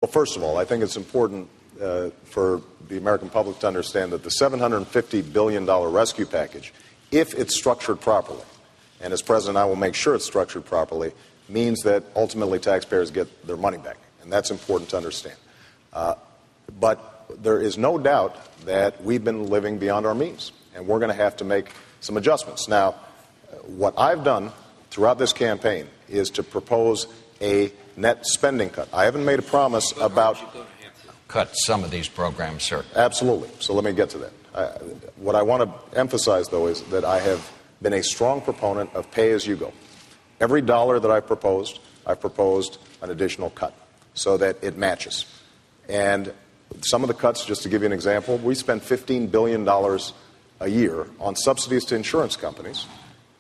Well, first of all, I think it's important for the American public to understand that the $750 billion rescue package, if it's structured properly, and as President I will make sure it's structured properly, means that ultimately taxpayers get their money back. And that's important to understand. But there is no doubt that we've been living beyond our means, and we're going to have to make some adjustments. Now, what I've done throughout this campaign is to propose a net spending cut. I haven't made a promise about... Cut some of these programs, sir. Absolutely. So let me get to that. What I want to emphasize, though, is that I have been a strong proponent of pay-as-you-go. Every dollar that I've proposed an additional cut so that it matches. And some of the cuts, just to give you an example, we spend $15 billion a year on subsidies to insurance companies.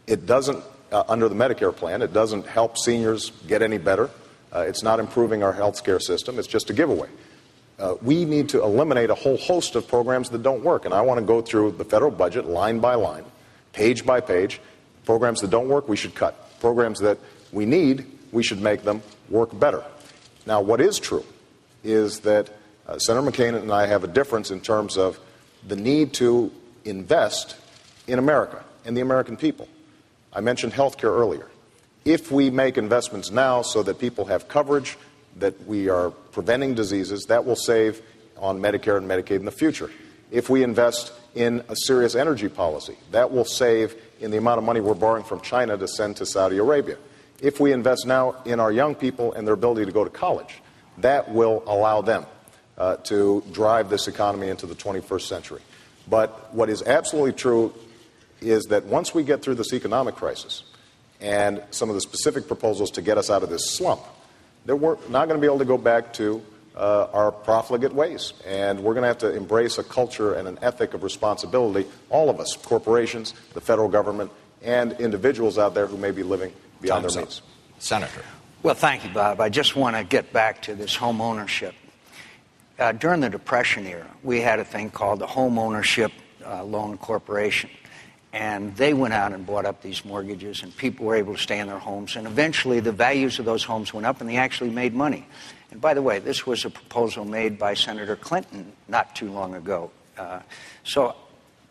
It doesn't, under the Medicare plan, it doesn't help seniors get any better. It's not improving our health care system. It's just a giveaway. We need to eliminate a whole host of programs that don't work. And I want to go through the federal budget line by line, page by page. Programs that don't work, we should cut. Programs that we need, we should make them work better. Now, what is true is that Senator McCain and I have a difference in terms of the need to invest in America and the American people. I mentioned health care earlier. If we make investments now so that people have coverage, that we are preventing diseases, that will save on Medicare and Medicaid in the future. If we invest in a serious energy policy, that will save in the amount of money we're borrowing from China to send to Saudi Arabia. If we invest now in our young people and their ability to go to college, that will allow them to drive this economy into the 21st century. But what is absolutely true is that once we get through this economic crisis and some of the specific proposals to get us out of this slump, that we're not going to be able to go back to our profligate ways. And we're going to have to embrace a culture and an ethic of responsibility, all of us, corporations, the federal government, and individuals out there who may be living beyond their means. Senator. Well, thank you, Bob. I just want to get back to this home ownership. During the Depression era, we had a thing called the Home Ownership Loan Corporation. And they went out and bought up these mortgages, and people were able to stay in their homes. And eventually, the values of those homes went up, and they actually made money. And by the way, this was a proposal made by Senator Clinton not too long ago. So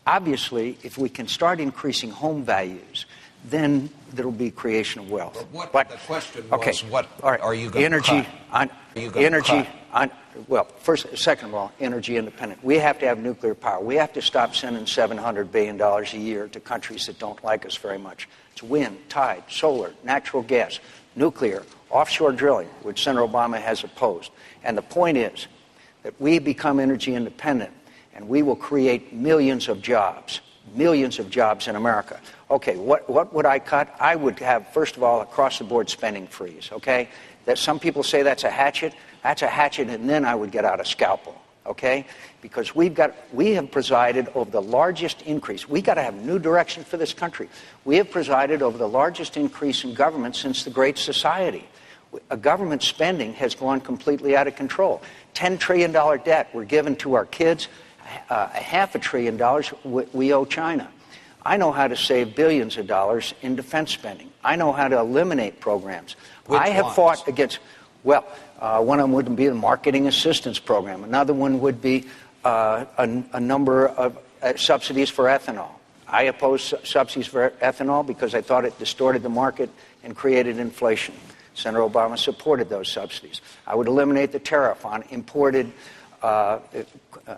obviously, if we can start increasing home values, then there will be creation of wealth. But the question was, what are you going to cut? Well, second of all, energy independent. We have to have nuclear power. We have to stop sending $700 billion a year to countries that don't like us very much. It's wind, tide, solar, natural gas, nuclear, offshore drilling, which Senator Obama has opposed. And the point is that we become energy independent, and we will create millions of jobs in America. Okay, what would I cut? I would have, first of all, across-the-board spending freeze, okay? That some people say that's a hatchet. That's a hatchet, and then I would get out a scalpel, okay? Because we have presided over the largest increase. We got to have new direction for this country. We have presided over the largest increase in government since the Great Society. Government spending has gone completely out of control. $10 trillion debt we're given to our kids. $500 billion we owe China. I know how to save billions of dollars in defense spending. I know how to eliminate programs. I have fought against, one of them would be the marketing assistance program. Another one would be a number of subsidies for ethanol. I oppose subsidies for ethanol because I thought it distorted the market and created inflation. Senator Obama supported those subsidies. I would eliminate the tariff on imported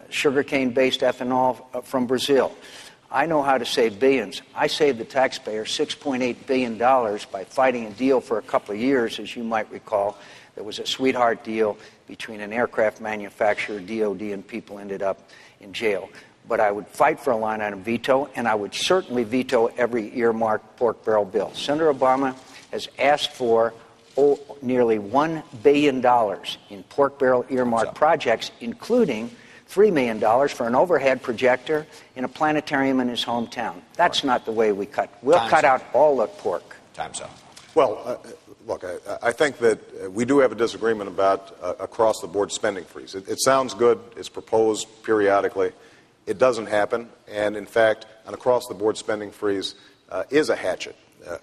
sugarcane-based ethanol from Brazil. I know how to save billions. I saved the taxpayer $6.8 billion by fighting a deal for a couple of years, as you might recall. There was a sweetheart deal between an aircraft manufacturer, DOD, and people ended up in jail. But I would fight for a line item veto, and I would certainly veto every earmarked pork barrel bill. Senator Obama has asked for nearly $1 billion in pork barrel earmarked projects, including $3 million for an overhead projector in a planetarium in his hometown. That's not the way we cut. We'll cut out all the pork. Time's up. Well, look, I think that we do have a disagreement about across-the-board spending freeze. It sounds good. It's proposed periodically. It doesn't happen. And, in fact, an across-the-board spending freeze is a hatchet.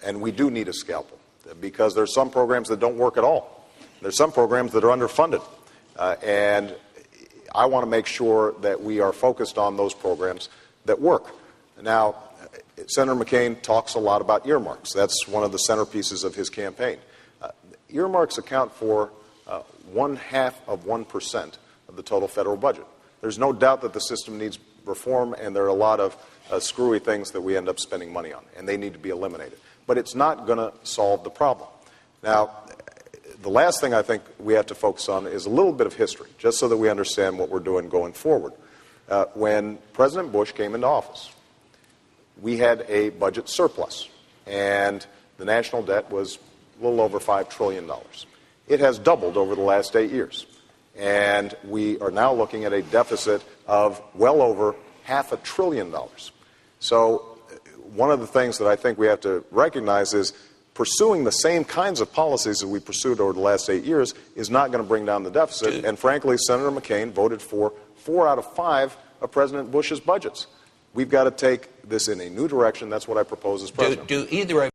And we do need a scalpel because there's some programs that don't work at all. There's some programs that are underfunded. And I want to make sure that we are focused on those programs that work. Now, Senator McCain talks a lot about earmarks. That's one of the centerpieces of his campaign. Earmarks account for 0.5% of the total federal budget. There's no doubt that the system needs reform, and there are a lot of screwy things that we end up spending money on, and they need to be eliminated. But it's not going to solve the problem. Now, the last thing I think we have to focus on is a little bit of history, just so that we understand what we're doing going forward. When President Bush came into office, we had a budget surplus, and the national debt was a little over $5 trillion. It has doubled over the last 8 years, and we are now looking at a deficit of well over $500 billion. So one of the things that I think we have to recognize is pursuing the same kinds of policies that we pursued over the last 8 years is not going to bring down the deficit. And frankly, Senator McCain voted for 4 out of 5 of President Bush's budgets. We've got to take this in a new direction. That's what I propose as president. Do either of